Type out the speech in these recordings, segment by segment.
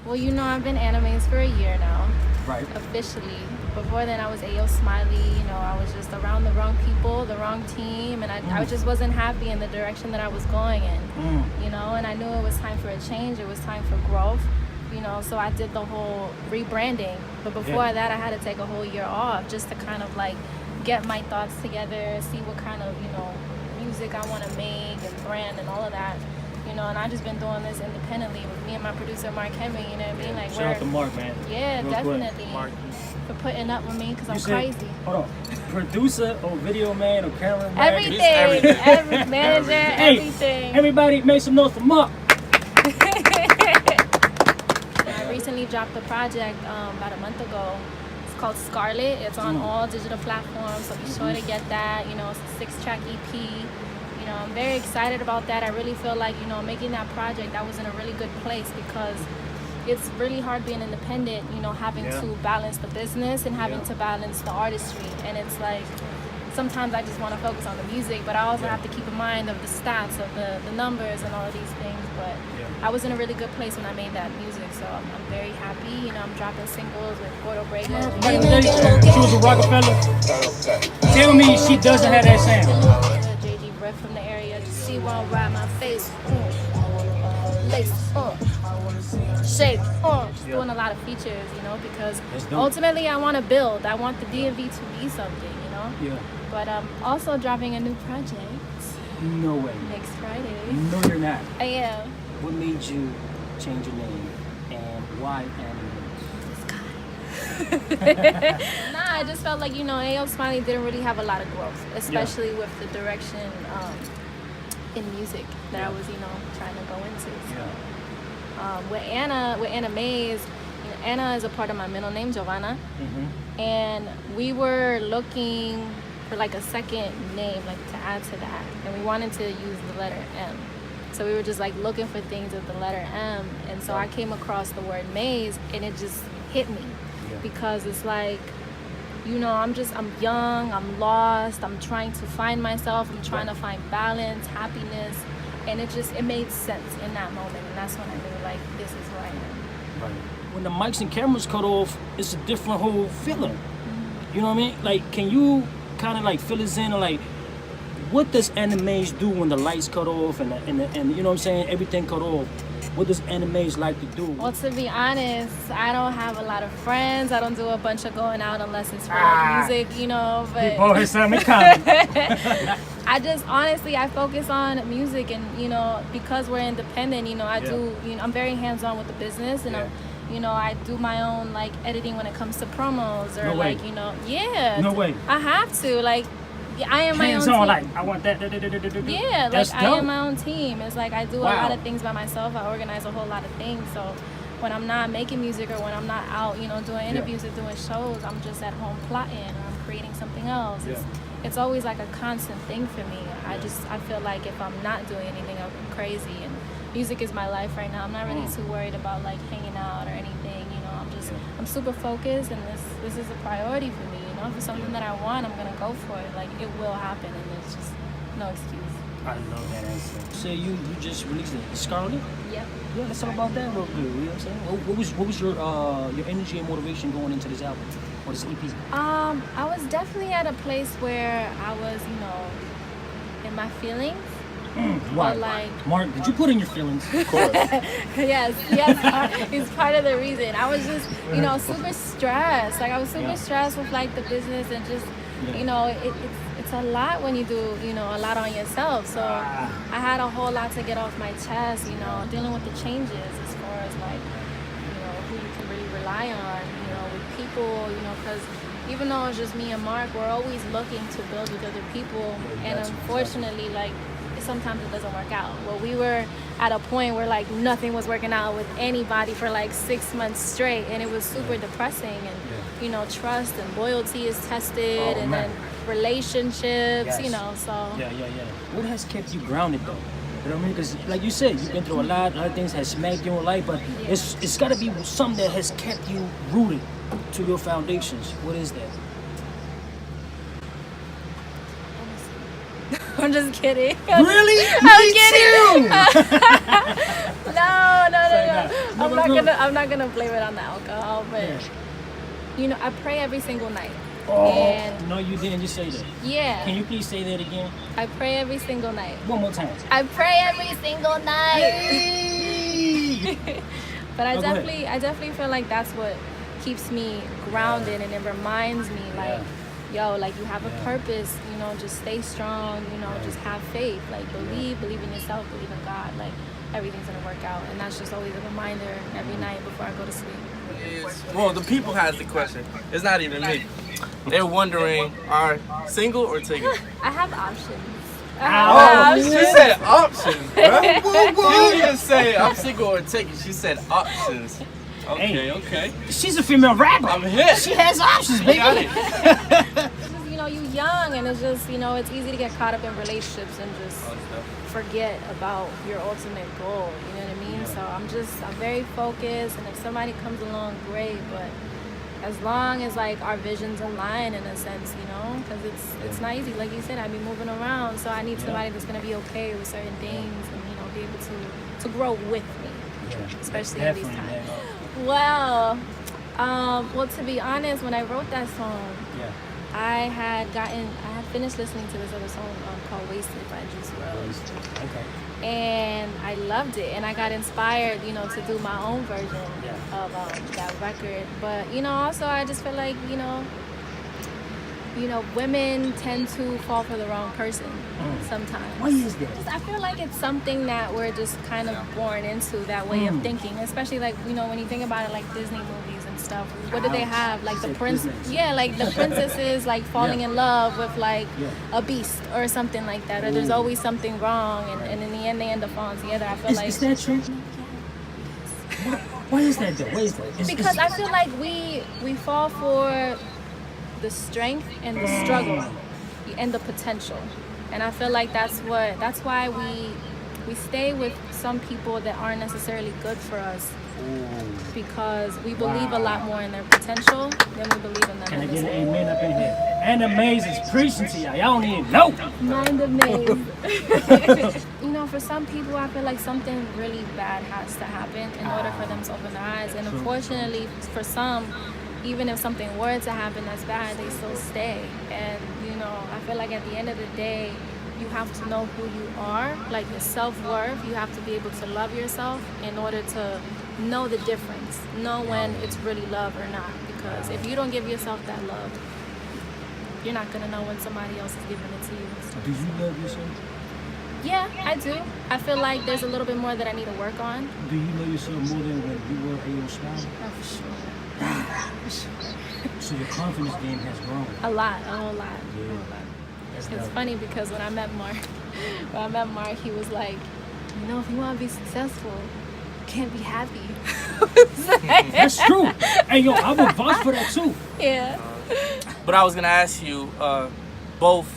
Well, you know, I've been Anna Mvze for a year now. Right. Officially. Before then, I was A.O. Smiley. You know, I was just around the wrong people, the wrong team, and I just wasn't happy in the direction that I was going in. You know, and I knew it was time for a change. It was time for growth. You know, so I did the whole rebranding. But before that, I had to take a whole year off just to kind of like get my thoughts together, see what kind of, you know, music I want to make and brand and all of that. You know, and I've just been doing this independently with me and my producer Mark Henry. You know what I mean? Like, shout out to Mark, man. Yeah, Real definitely. Mark. For putting up with me because I'm said, crazy. Hold on, producer or video man or cameraman? Everything, every manager, everything. Everybody, make some noise for Mark. I recently dropped a project about a month ago. It's called Scarlet. It's on all digital platforms, so be sure to get that. You know, it's a 6-track EP. You know, I'm very excited about that. I really feel like, you know, making that project, I was in a really good place because it's really hard being independent, you know, having to balance the business and having to balance the artistry. And it's like, sometimes I just want to focus on the music, but I also have to keep in mind of the stats, of the numbers and all of these things. But I was in a really good place when I made that music, so I'm very happy. You know, I'm dropping singles with Gordo Breaker. She was a Rockefeller. Tell me she doesn't have that sound. JG Brett from the area. She won't ride my face. Lace, shake, doing a lot of features, you know, because ultimately I want to build. I want the DMV to be something, you know. Yeah. But I'm also dropping a new project. No way. Next Friday. No, you're not. I am. What made you change your name, and why Anna? Nah, I just felt like, you know, A.O. Smiley didn't really have a lot of growth, especially with the direction in music that I was, you know, trying to go into. So. With Anna Mvze, you know, Anna is a part of my middle name, Giovanna, and we were looking for like a second name, like to add to that, and we wanted to use the letter M. So we were just like looking for things with the letter M, and so I came across the word Mvze, and it just hit me because it's like, you know, I'm young, I'm lost, I'm trying to find myself, I'm trying to find balance, happiness. And it made sense in that moment, and that's when I knew, like, this is who I am. Right. When the mics and cameras cut off, it's a different whole feeling. You know what I mean? Like, can you kind of like fill us in, or like, what does Anna Mvze do when the lights cut off and you know what I'm saying, everything cut off? What does Anna Mvze like to do? Well, to be honest, I don't have a lot of friends. I don't do a bunch of going out unless it's for like music, you know. But I just honestly, I focus on music, and you know, because we're independent, you know, I'm very hands-on with the business, and you know, I do my own like editing when it comes to promos or like, you know, No way. I have to like. I am my own team. Like, I want that. Yeah, like I am my own team. It's like I do a lot of things by myself. I organize a whole lot of things. So when I'm not making music or when I'm not out, you know, doing interviews or doing shows, I'm just at home plotting or I'm creating something else. It's always like a constant thing for me. I feel like if I'm not doing anything, I'm crazy. And music is my life right now. I'm not really too worried about like hanging out or anything. You know, I'm super focused, and this is a priority for me. You know, if it's something that I want, I'm gonna go for it. Like, it will happen, and there's just no excuse. I love that answer. So you just released it, Scarlet? Yep. Yeah, let's talk about that real good. You know what I'm saying? What was your energy and motivation going into this album or this EP? I was definitely at a place where I was, you know, in my feelings. Why? Like, Mark, did you put in your feelings? Of course. yes, it's part of the reason. I was just, you know, super stressed. Like, I was super stressed with like the business, and just, you know, it's a lot when you do, you know, a lot on yourself. So I had a whole lot to get off my chest, you know, dealing with the changes as far as like, you know, who you can really rely on, you know, with people, you know, because even though it's just me and Mark, we're always looking to build with other people, and unfortunately, like, sometimes it doesn't work out. Well, we were at a point where like nothing was working out with anybody for like 6 months straight, and it was super depressing. And you know, trust and loyalty is tested, and then relationships, you know. So what has kept you grounded though? You know what I mean? Because like you said, you've been through a lot of things has smacked you in life, but it's got to be something that has kept you rooted to your foundations. What is that? I'm just kidding. Really? I'm Me kidding. too. No. I'm not gonna blame it on the alcohol, but you know, I pray every single night. Oh, And no, you didn't just say that. yeah, Can you please say that again? I pray every single night. One more time. I pray every single night. Hey! But I Oh, go ahead. definitely feel like that's what keeps me grounded, and it reminds me like, yo, like you have a purpose, you know, just stay strong, you know, just have faith, like believe in yourself, believe in God, like everything's gonna work out. And that's just always a reminder every night before I go to sleep. Well, the people has the question. It's not even me. They're wondering, are single or taken? I have options. Oh, she said options, bro. She didn't even say I'm single or taken. She said options. Okay, Hey. okay. She's a female rapper. I'm hit. She has options, baby. Got it. You know, you young, and it's just, you know, it's easy to get caught up in relationships and just forget about your ultimate goal. You know what I mean? So I'm very focused, and if somebody comes along, great. But as long as like our visions align in a sense, you know, because it's not easy. Like you said, I be moving around, so I need somebody that's gonna be okay with certain things, and you know, be able to grow with me, especially in these times. Well, to be honest, when I wrote that song, I had finished listening to this other song called "Wasted" by Juice WRLD. Okay. And I loved it, and I got inspired, you know, to do my own version of that record. But you know, also I just feel like, you know, women tend to fall for the wrong person sometimes. Why is that? I feel like it's something that we're just kind of born into, that way of thinking, especially like, you know, when you think about it, like Disney movies and stuff. What do they have? Like the prince, like the princesses like falling in love with like a beast or something like that, or there's always something wrong, and in the end they end up falling together. I feel like Is that true? Why is that though? Why is that? Because I feel like we fall for the strength and the struggle and the potential, and I feel like that's why we stay with some people that aren't necessarily good for us, because we believe a lot more in their potential than we believe in them. Can I get an amen up in here? Anna Mvze is preaching to y'all. Y'all don't even know. Mind of names. You know, for some people, I feel like something really bad has to happen in order for them to open their eyes, and unfortunately for some, even if something were to happen that's bad, they still stay. And you know, I feel like at the end of the day, you have to know who you are, like your self-worth. You have to be able to love yourself in order to know the difference, know when it's really love or not. Because if you don't give yourself that love, you're not gonna know when somebody else is giving it to you. Do you love yourself? Yeah, I do. I feel like there's a little bit more that I need to work on. Do you love yourself more than when you were A.O. Smiley? Oh, for sure. So your confidence game has grown. A lot, a whole lot. Yeah. A whole lot. That's It's dope. funny because when I met Mark, he was like, you know, if you want to be successful, you can't be happy. That's true. Hey, yo, I would vouch for that too. Yeah. But I was gonna ask you both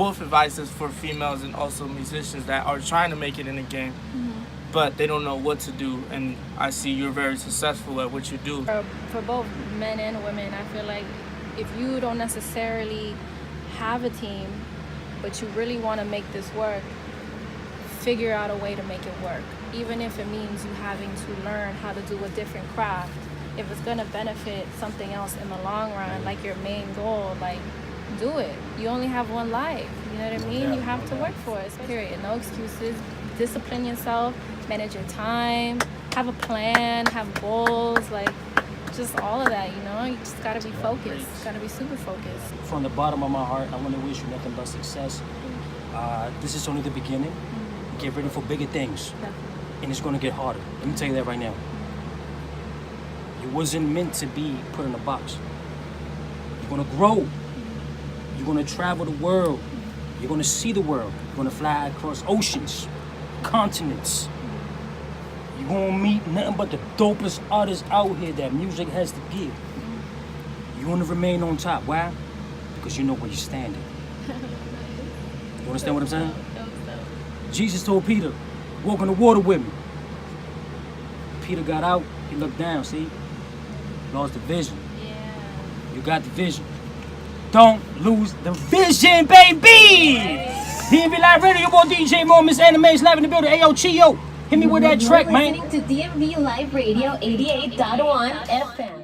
advices for females and also musicians that are trying to make it in the game, but they don't know what to do. And I see you're very successful at what you do. For both men and women, I feel like if you don't necessarily have a team, but you really want to make this work, figure out a way to make it work. Even if it means you having to learn how to do a different craft. If it's going to benefit something else in the long run, like your main goal, like, do it. You only have one life. You know what I mean? You have to work for it. Period. No excuses. Discipline yourself. Manage your time. Have a plan. Have goals. Like, just all of that, you know? You just got to be focused. Got to be super focused. From the bottom of my heart, I want to wish you nothing but success. This is only the beginning. Get ready for bigger things. Definitely. And it's going to get harder. Let me tell you that right now. You wasn't meant to be put in a box. You're going to grow. You're going to travel the world. You're going to see the world. You're going to fly across oceans, continents. You're going to meet nothing but the dopest artists out here that music has to give. You're going to remain on top. Why? Because you know where you're standing. You understand what I'm saying? Jesus told Peter, walk on the water with me. Peter got out, he looked down, see? Lost the vision. Yeah. You got the vision. Don't lose the vision, baby! DMV Live Radio, your boy DJ Mo, Miss Anna Mvze live in the building. Ayo, Chio, hit me with that track, man. You're listening to DMV Live Radio 88.1 FM.